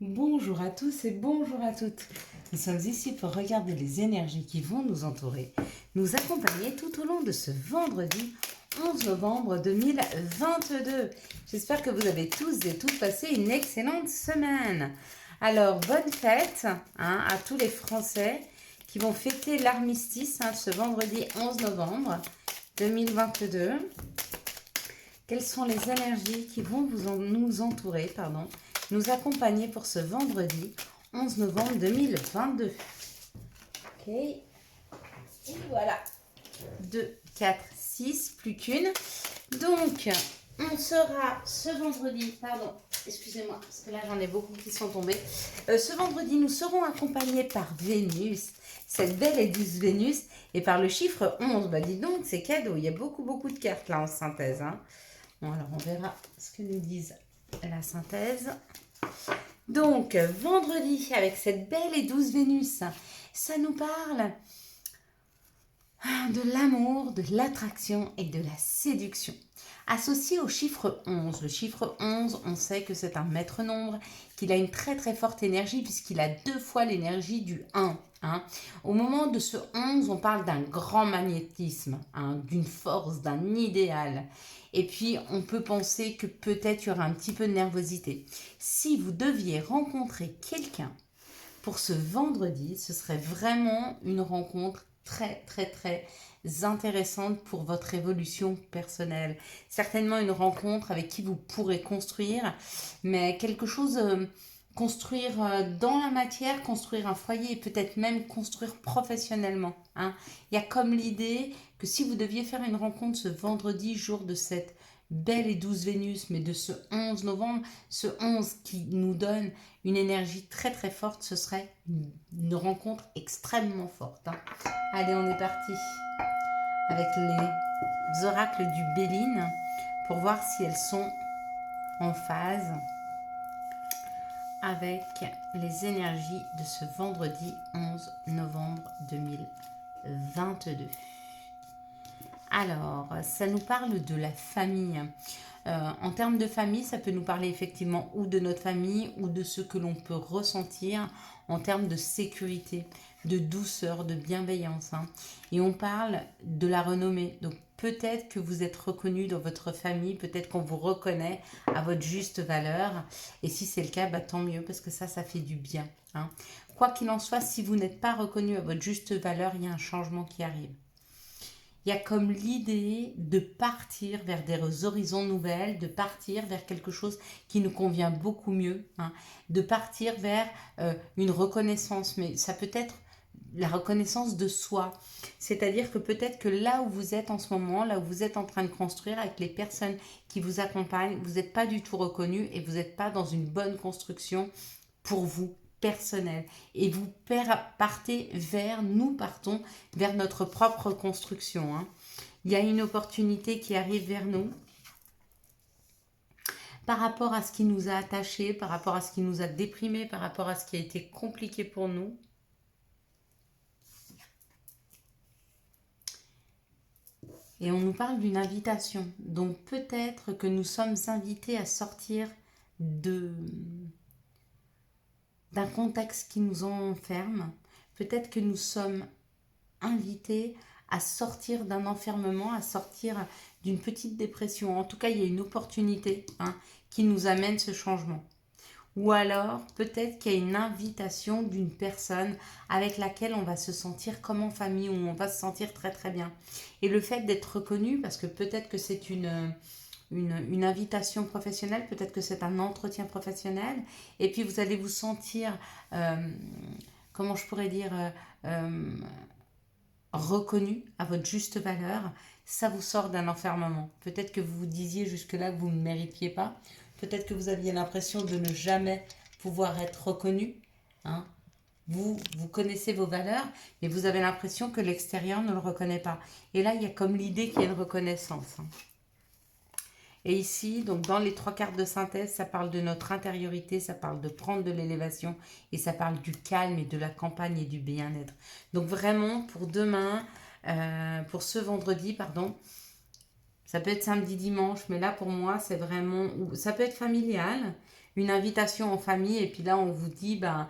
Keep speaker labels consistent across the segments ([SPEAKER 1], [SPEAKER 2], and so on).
[SPEAKER 1] Bonjour à tous et bonjour à toutes. Nous sommes ici pour regarder les énergies qui vont nous entourer, nous accompagner tout au long de ce vendredi 11 novembre 2022. J'espère que vous avez tous et toutes passé une excellente semaine. Alors, bonne fête à tous les Français qui vont fêter l'armistice ce vendredi 11 novembre 2022. Quelles sont les énergies qui vont nous entourer, nous accompagner pour ce vendredi 11 novembre 2022. Ok. Et voilà. 2, 4, 6, plus qu'une. Donc, on sera ce vendredi, excusez-moi, parce que là j'en ai beaucoup qui sont tombés. Ce vendredi, nous serons accompagnés par Vénus, cette belle et douce Vénus, et par le chiffre 11. Bah dis donc, c'est cadeau, il y a beaucoup de cartes là en synthèse. Bon, alors on verra ce que nous disent la synthèse. Donc, vendredi, avec cette belle et douce Vénus, ça nous parle de l'amour, de l'attraction et de la séduction. Associé au chiffre 11. Le chiffre 11, on sait que c'est un maître nombre, qu'il a une très forte énergie puisqu'il a 2 fois l'énergie du 1. Au moment de ce 11, on parle d'un grand magnétisme, d'une force, d'un idéal. Et puis, on peut penser que peut-être il y aura un petit peu de nervosité. Si vous deviez rencontrer quelqu'un pour ce vendredi, ce serait vraiment une rencontre très intéressante pour votre évolution personnelle. Certainement une rencontre avec qui vous pourrez construire, mais quelque chose, construire dans la matière, construire un foyer et peut-être même construire professionnellement. Il y a comme l'idée que si vous deviez faire une rencontre ce vendredi, jour de cette belle et douce Vénus, mais de ce 11 novembre, ce 11 qui nous donne une énergie très forte, ce serait une rencontre extrêmement forte. Allez, on est parti avec les oracles du Béline pour voir si elles sont en phase avec les énergies de ce vendredi 11 novembre 2022. Alors, ça nous parle de la famille. En termes de famille, ça peut nous parler effectivement ou de notre famille ou de ce que l'on peut ressentir en termes de sécurité, de douceur, de bienveillance. Et on parle de la renommée. Donc peut-être que vous êtes reconnu dans votre famille, peut-être qu'on vous reconnaît à votre juste valeur. Et si c'est le cas, tant mieux parce que ça fait du bien. Quoi qu'il en soit, si vous n'êtes pas reconnu à votre juste valeur, il y a un changement qui arrive. Il y a comme l'idée de partir vers des horizons nouvelles, de partir vers quelque chose qui nous convient beaucoup mieux, de partir vers une reconnaissance, mais ça peut être la reconnaissance de soi. C'est-à-dire que peut-être que là où vous êtes en ce moment, là où vous êtes en train de construire avec les personnes qui vous accompagnent, vous n'êtes pas du tout reconnu et vous n'êtes pas dans une bonne construction pour vous personnel et vous partez nous partons vers notre propre construction. Il y a une opportunité qui arrive vers nous par rapport à ce qui nous a attachés, par rapport à ce qui nous a déprimés, par rapport à ce qui a été compliqué pour nous. Et on nous parle d'une invitation. Donc peut-être que nous sommes invités à sortir d'un contexte qui nous enferme. Peut-être que nous sommes invités à sortir d'un enfermement, à sortir d'une petite dépression. En tout cas, il y a une opportunité qui nous amène ce changement. Ou alors, peut-être qu'il y a une invitation d'une personne avec laquelle on va se sentir comme en famille, où on va se sentir très bien. Et le fait d'être reconnu, parce que peut-être que c'est une invitation professionnelle, peut-être que c'est un entretien professionnel, et puis vous allez vous sentir, comment je pourrais dire, reconnu à votre juste valeur, ça vous sort d'un enfermement. Peut-être que vous vous disiez jusque-là que vous ne méritiez pas, peut-être que vous aviez l'impression de ne jamais pouvoir être reconnu. Vous connaissez vos valeurs, mais vous avez l'impression que l'extérieur ne le reconnaît pas. Et là, il y a comme l'idée qu'il y a une reconnaissance. Et ici, donc dans les 3 cartes de synthèse, ça parle de notre intériorité, ça parle de prendre de l'élévation et ça parle du calme et de la campagne et du bien-être. Donc vraiment, pour demain, pour ce vendredi, ça peut être samedi, dimanche, mais là pour moi, c'est vraiment, ça peut être familial, une invitation en famille et puis là, on vous dit, ben,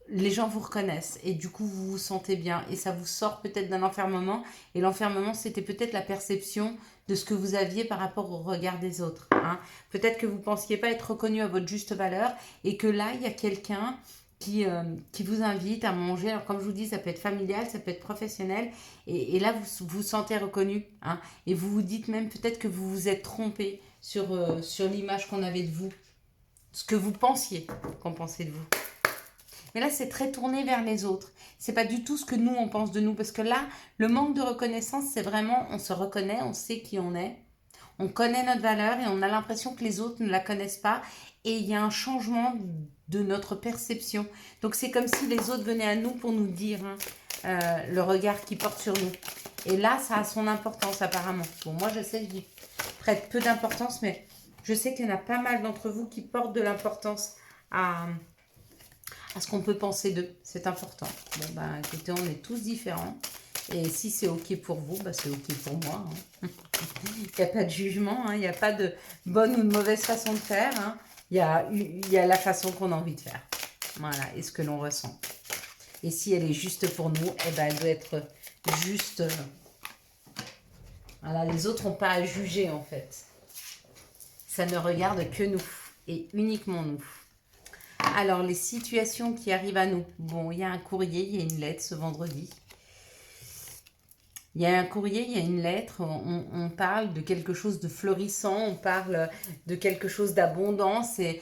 [SPEAKER 1] les gens vous reconnaissent et du coup, vous vous sentez bien et ça vous sort peut-être d'un enfermement. Et l'enfermement, c'était peut-être la perception de ce que vous aviez par rapport au regard des autres. Hein. Peut-être que vous ne pensiez pas être reconnu à votre juste valeur et que là, il y a quelqu'un qui vous invite à manger. Alors, comme je vous dis, ça peut être familial, ça peut être professionnel. Et là, vous vous sentez reconnu. Hein, et vous vous dites même peut-être que vous vous êtes trompé sur l'image qu'on avait de vous. Ce que vous pensiez qu'on pensait de vous. Mais là, c'est très tourné vers les autres. C'est pas du tout ce que nous, on pense de nous. Parce que là, le manque de reconnaissance, c'est vraiment, on se reconnaît, on sait qui on est. On connaît notre valeur et on a l'impression que les autres ne la connaissent pas. Et il y a un changement de notre perception. Donc, c'est comme si les autres venaient à nous pour nous dire le regard qu'ils portent sur nous. Et là, ça a son importance apparemment. Bon, moi, je sais que j'y prête peu d'importance, mais je sais qu'il y en a pas mal d'entre vous qui portent de l'importance à ce qu'on peut penser d'eux. C'est important. Bon, ben, écoutez, on est tous différents. Et si c'est OK pour vous, ben, c'est OK pour moi. Hein. Il n'y a pas de jugement. Hein. Il n'y a pas de bonne ou de mauvaise façon de faire. Hein. Il y a la façon qu'on a envie de faire. Voilà. Et ce que l'on ressent. Et si elle est juste pour nous, eh ben, elle doit être juste. Voilà. Les autres n'ont pas à juger, en fait. Ça ne regarde que nous. Et uniquement nous. Alors, les situations qui arrivent à nous. Bon, il y a un courrier, il y a une lettre ce vendredi. Il y a un courrier, il y a une lettre. On parle de quelque chose de florissant. On parle de quelque chose d'abondant. C'est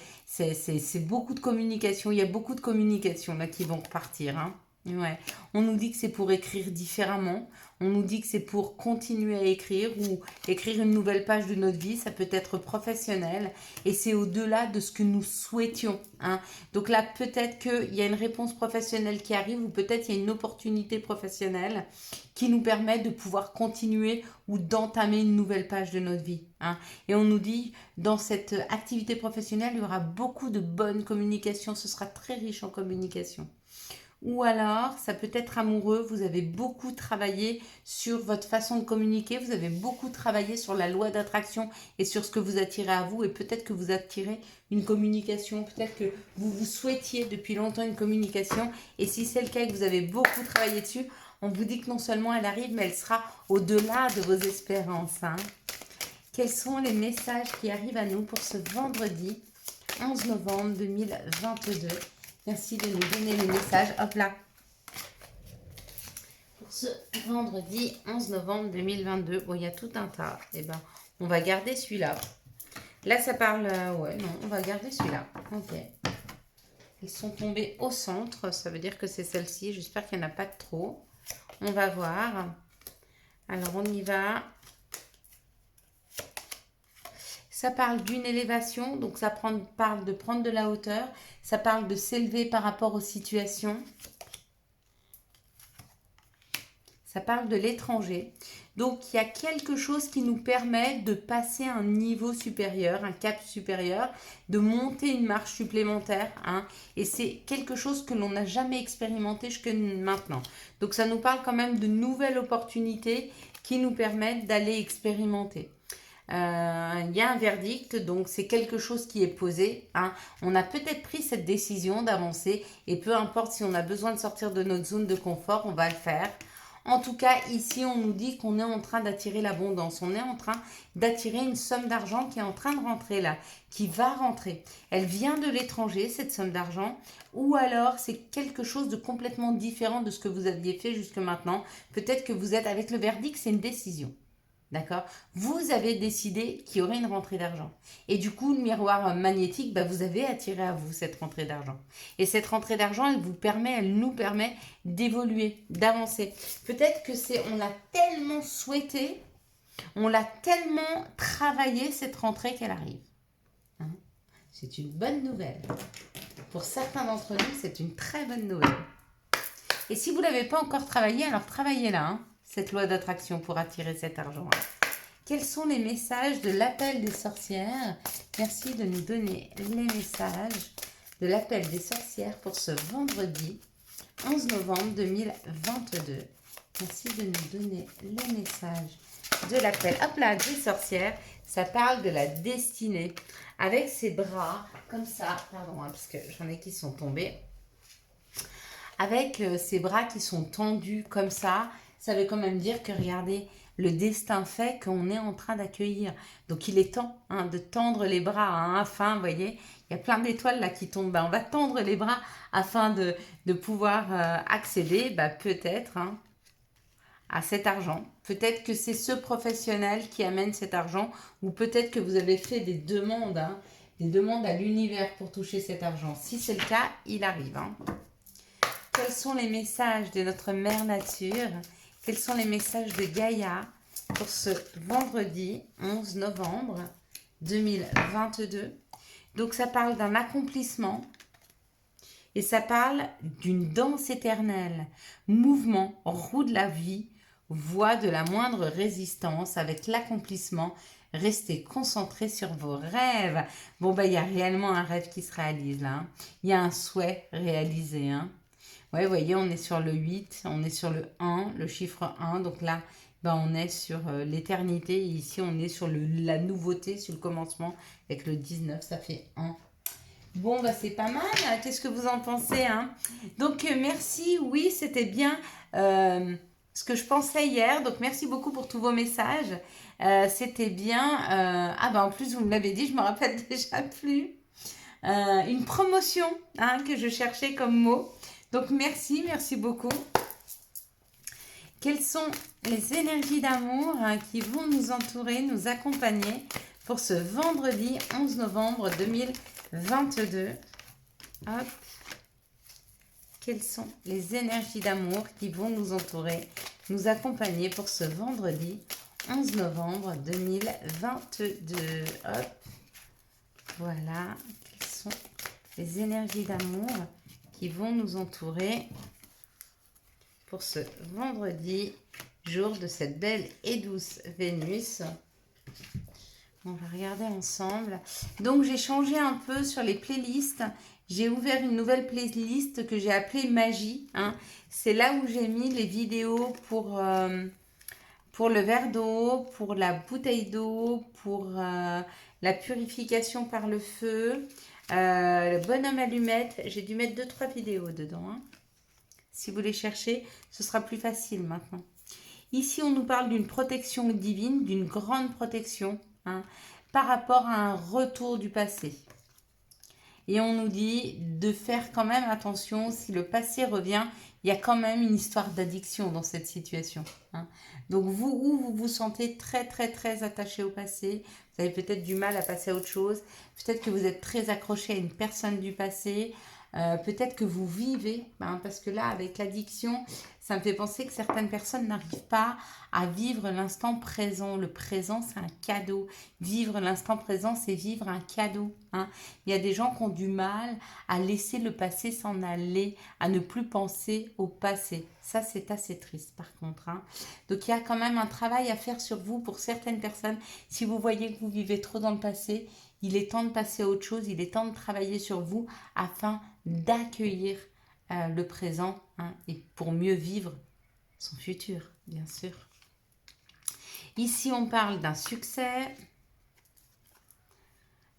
[SPEAKER 1] beaucoup de communication. Il y a beaucoup de communications là qui vont repartir. Hein. Ouais. On nous dit que c'est pour écrire différemment. On nous dit que c'est pour continuer à écrire ou écrire une nouvelle page de notre vie. Ça peut être professionnel et c'est au-delà de ce que nous souhaitions. Hein. Donc là, peut-être qu'il y a une réponse professionnelle qui arrive ou peut-être il y a une opportunité professionnelle qui nous permet de pouvoir continuer ou d'entamer une nouvelle page de notre vie. Hein. Et on nous dit, dans cette activité professionnelle, il y aura beaucoup de bonnes communications. Ce sera très riche en communication. Ou alors, ça peut être amoureux, vous avez beaucoup travaillé sur votre façon de communiquer, vous avez beaucoup travaillé sur la loi d'attraction et sur ce que vous attirez à vous et peut-être que vous attirez une communication, peut-être que vous souhaitiez depuis longtemps une communication et si c'est le cas et que vous avez beaucoup travaillé dessus, on vous dit que non seulement elle arrive, mais elle sera au-delà de vos espérances. Hein. Quels sont les messages qui arrivent à nous pour ce vendredi 11 novembre 2022 ? Merci de nous donner les messages. Hop là. Pour ce vendredi 11 novembre 2022. Bon, il y a tout un tas. Eh ben, on va garder celui-là. Là, ça parle... ouais, non, on va garder celui-là. Ok. Ils sont tombés au centre. Ça veut dire que c'est celle-ci. J'espère qu'il n'y en a pas de trop. On va voir. Alors, on y va. Ça parle d'une élévation, donc ça parle de prendre de la hauteur. Ça parle de s'élever par rapport aux situations. Ça parle de l'étranger. Donc, il y a quelque chose qui nous permet de passer un niveau supérieur, un cap supérieur, de monter une marche supplémentaire. Hein, et c'est quelque chose que l'on n'a jamais expérimenté jusque maintenant. Donc, ça nous parle quand même de nouvelles opportunités qui nous permettent d'aller expérimenter. Il y a un verdict, donc c'est quelque chose qui est posé. Hein. On a peut-être pris cette décision d'avancer et peu importe si on a besoin de sortir de notre zone de confort, on va le faire. En tout cas, ici, on nous dit qu'on est en train d'attirer l'abondance. On est en train d'attirer une somme d'argent qui est en train de rentrer là, qui va rentrer. Elle vient de l'étranger, cette somme d'argent, ou alors c'est quelque chose de complètement différent de ce que vous aviez fait jusque maintenant. Peut-être que vous êtes avec le verdict, c'est une décision. D'accord ? Vous avez décidé qu'il y aurait une rentrée d'argent. Et du coup, le miroir magnétique, bah, vous avez attiré à vous cette rentrée d'argent. Et cette rentrée d'argent, elle nous permet d'évoluer, d'avancer. Peut-être que on l'a tellement souhaité, on l'a tellement travaillé cette rentrée qu'elle arrive. Hein ? C'est une bonne nouvelle. Pour certains d'entre nous, c'est une très bonne nouvelle. Et si vous ne l'avez pas encore travaillé, alors travaillez-la. Hein ? Cette loi d'attraction pour attirer cet argent. Quels sont les messages de l'appel des sorcières? Merci de nous donner les messages de l'appel des sorcières pour ce vendredi 11 novembre 2022. Merci de nous donner les messages de l'appel, hop là, des sorcières, ça parle de la destinée. Avec ses bras, comme ça, pardon, hein, parce que j'en ai qui sont tombés. Avec ses bras qui sont tendus comme ça veut quand même dire que, regardez, le destin fait qu'on est en train d'accueillir. Donc, il est temps de tendre les bras afin, vous voyez, il y a plein d'étoiles là qui tombent. On va tendre les bras afin de pouvoir accéder, peut-être, à cet argent. Peut-être que c'est ce professionnel qui amène cet argent, ou peut-être que vous avez fait des demandes à l'univers pour toucher cet argent. Si c'est le cas, il arrive. Quels sont les messages de notre mère nature? Quels sont les messages de Gaïa pour ce vendredi 11 novembre 2022? Donc ça parle d'un accomplissement et ça parle d'une danse éternelle, mouvement, roue de la vie, voie de la moindre résistance avec l'accomplissement. Restez concentrés sur vos rêves. Bon, il y a réellement un rêve qui se réalise là. Il y a un souhait réalisé. Ouais, vous voyez, on est sur le 8, on est sur le 1, le chiffre 1. Donc là, on est sur l'éternité. Et ici, on est sur la nouveauté, sur le commencement. Avec le 19, ça fait 1. Bon, c'est pas mal. Qu'est-ce que vous en pensez Donc, merci. Oui, c'était bien ce que je pensais hier. Donc, merci beaucoup pour tous vos messages. C'était bien. En plus, vous me l'avez dit, je me rappelle déjà plus. Une promotion que je cherchais comme mot. Donc, merci beaucoup. Quelles sont les énergies d'amour qui vont nous entourer, nous accompagner pour ce vendredi 11 novembre 2022? Hop. Quelles sont les énergies d'amour qui vont nous entourer, nous accompagner pour ce vendredi 11 novembre 2022? Hop. Voilà. Quelles sont les énergies d'amour qui vont nous entourer pour ce vendredi, jour de cette belle et douce Vénus? On va regarder ensemble. Donc, j'ai changé un peu sur les playlists. J'ai ouvert une nouvelle playlist que j'ai appelée Magie. C'est là où j'ai mis les vidéos pour le verre d'eau, pour la bouteille d'eau, pour la purification par le feu, le bonhomme allumette. J'ai dû mettre 2-3 vidéos dedans. Si vous les cherchez, ce sera plus facile maintenant. Ici, on nous parle d'une protection divine, d'une grande protection par rapport à un retour du passé. Et on nous dit de faire quand même attention, si le passé revient, il y a quand même une histoire d'addiction dans cette situation. Donc vous vous sentez très très très attaché au passé, vous avez peut-être du mal à passer à autre chose, peut-être que vous êtes très accroché à une personne du passé, peut-être que vous vivez, parce que là avec l'addiction, ça me fait penser que certaines personnes n'arrivent pas à vivre l'instant présent. Le présent, c'est un cadeau. Vivre l'instant présent, c'est vivre un cadeau. Il y a des gens qui ont du mal à laisser le passé s'en aller, à ne plus penser au passé. Ça, c'est assez triste par contre. Donc, il y a quand même un travail à faire sur vous pour certaines personnes. Si vous voyez que vous vivez trop dans le passé, il est temps de passer à autre chose. Il est temps de travailler sur vous afin d'accueillir le présent et pour mieux vivre son futur, bien sûr. Ici, on parle d'un succès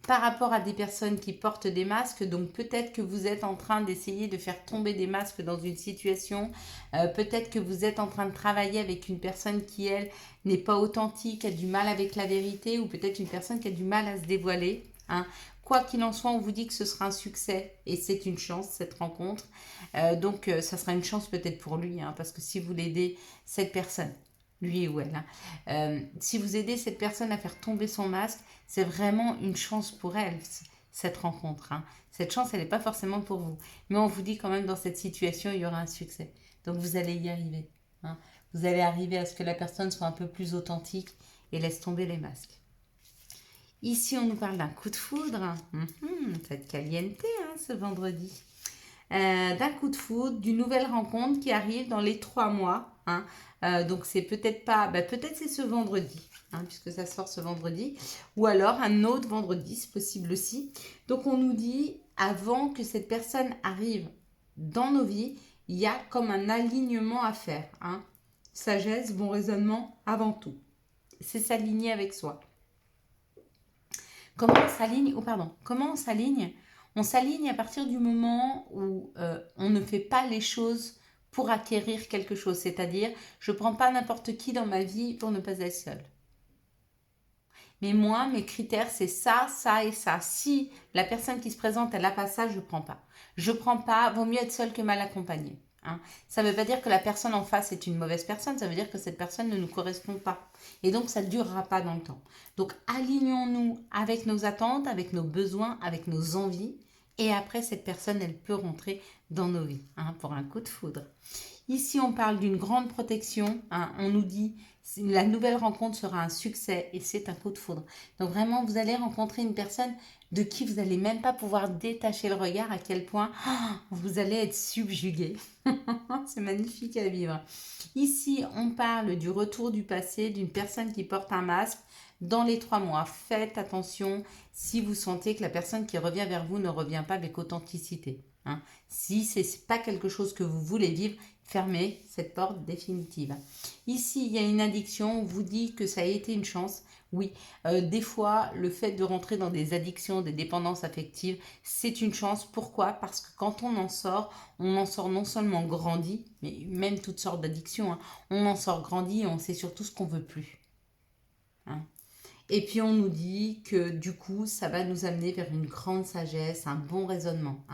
[SPEAKER 1] par rapport à des personnes qui portent des masques. Donc, peut-être que vous êtes en train d'essayer de faire tomber des masques dans une situation. Peut-être que vous êtes en train de travailler avec une personne qui, elle, n'est pas authentique, a du mal avec la vérité, ou peut-être une personne qui a du mal à se dévoiler. Quoi qu'il en soit, on vous dit que ce sera un succès et c'est une chance, cette rencontre. Donc, ça sera une chance peut-être pour lui, parce que si vous l'aidez, cette personne, lui ou elle, si vous aidez cette personne à faire tomber son masque, c'est vraiment une chance pour elle, cette rencontre. Cette chance, elle n'est pas forcément pour vous. Mais on vous dit quand même, dans cette situation, il y aura un succès. Donc, vous allez y arriver. Vous allez arriver à ce que la personne soit un peu plus authentique et laisse tomber les masques. Ici, on nous parle d'un coup de foudre. Ça va être caliente ce vendredi. D'un coup de foudre, d'une nouvelle rencontre qui arrive dans les 3 mois. Donc, c'est peut-être pas... peut-être c'est ce vendredi, puisque ça sort ce vendredi. Ou alors un autre vendredi, c'est possible aussi. Donc, on nous dit, avant que cette personne arrive dans nos vies, il y a comme un alignement à faire. Sagesse, bon raisonnement, avant tout. c'est s'aligner avec soi. Comment on s'aligne? Comment on s'aligne? On s'aligne à partir du moment où on ne fait pas les choses pour acquérir quelque chose. C'est-à-dire, je ne prends pas n'importe qui dans ma vie pour ne pas être seule. Mais moi, mes critères, c'est ça, ça et ça. Si la personne qui se présente, elle n'a pas ça, je ne prends pas. Je ne prends pas, vaut mieux être seule que mal accompagnée. Hein. Ça ne veut pas dire que la personne en face est une mauvaise personne, ça veut dire que cette personne ne nous correspond pas. Et donc, ça ne durera pas dans le temps. Donc, alignons-nous avec nos attentes, avec nos besoins, avec nos envies. Et après, cette personne, elle peut rentrer dans nos vies pour un coup de foudre. Ici, on parle d'une grande protection. On nous dit la nouvelle rencontre sera un succès et c'est un coup de foudre. Donc vraiment, vous allez rencontrer une personne de qui vous n'allez même pas pouvoir détacher le regard, à quel point vous allez être subjugué. C'est magnifique à vivre. Ici, on parle du retour du passé, d'une personne qui porte un masque dans les 3 mois. Faites attention si vous sentez que la personne qui revient vers vous ne revient pas avec authenticité. Si ce n'est pas quelque chose que vous voulez vivre, fermez cette porte définitive. Ici, il y a une addiction, on vous dit que ça a été une chance. Oui, des fois, le fait de rentrer dans des addictions, des dépendances affectives, c'est une chance. Pourquoi? Parce que quand on en sort non seulement grandi, mais même toutes sortes d'addictions, on en sort grandi et on sait surtout ce qu'on veut plus. Et puis on nous dit que du coup, ça va nous amener vers une grande sagesse, un bon raisonnement.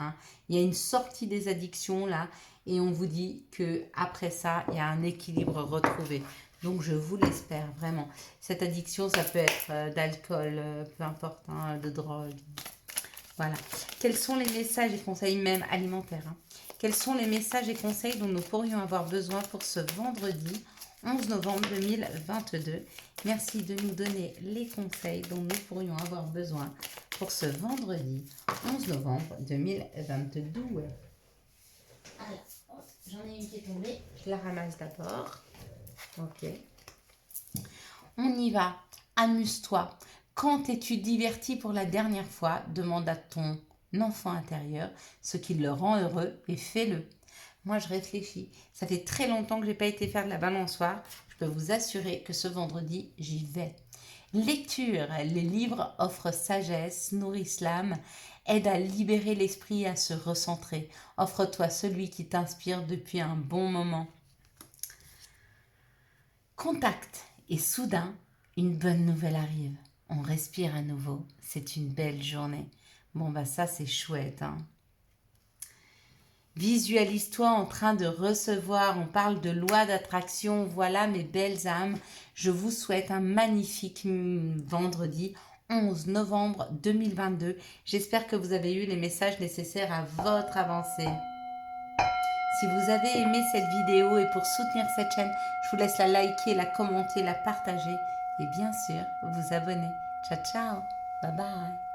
[SPEAKER 1] Il y a une sortie des addictions là, et on vous dit que après ça, il y a un équilibre retrouvé. Donc je vous l'espère vraiment. Cette addiction, ça peut être d'alcool, peu importe, de drogue. Voilà. Quels sont les messages et conseils même alimentaires? Quels sont les messages et conseils dont nous pourrions avoir besoin pour ce vendredi 11 novembre 2022. Merci de nous donner les conseils dont nous pourrions avoir besoin pour ce vendredi 11 novembre 2022. Alors, j'en ai une qui est tombée. Je la ramasse d'abord. Ok. On y va. Amuse-toi. Quand t'es-tu diverti pour la dernière fois? Demande à ton enfant intérieur ce qui le rend heureux et fais-le. Moi, je réfléchis. Ça fait très longtemps que je n'ai pas été faire de la balançoire. Je peux vous assurer que ce vendredi, j'y vais. Lecture. Les livres offrent sagesse, nourrissent l'âme, aident à libérer l'esprit et à se recentrer. Offre-toi celui qui t'inspire depuis un bon moment. Contact. Et soudain, une bonne nouvelle arrive. On respire à nouveau. C'est une belle journée. Bon, ça, c'est chouette, Visualise-toi en train de recevoir, on parle de loi d'attraction, voilà mes belles âmes. Je vous souhaite un magnifique vendredi 11 novembre 2022. J'espère que vous avez eu les messages nécessaires à votre avancée. Si vous avez aimé cette vidéo et pour soutenir cette chaîne, je vous laisse la liker, la commenter, la partager et bien sûr vous abonner. Ciao ciao, bye bye.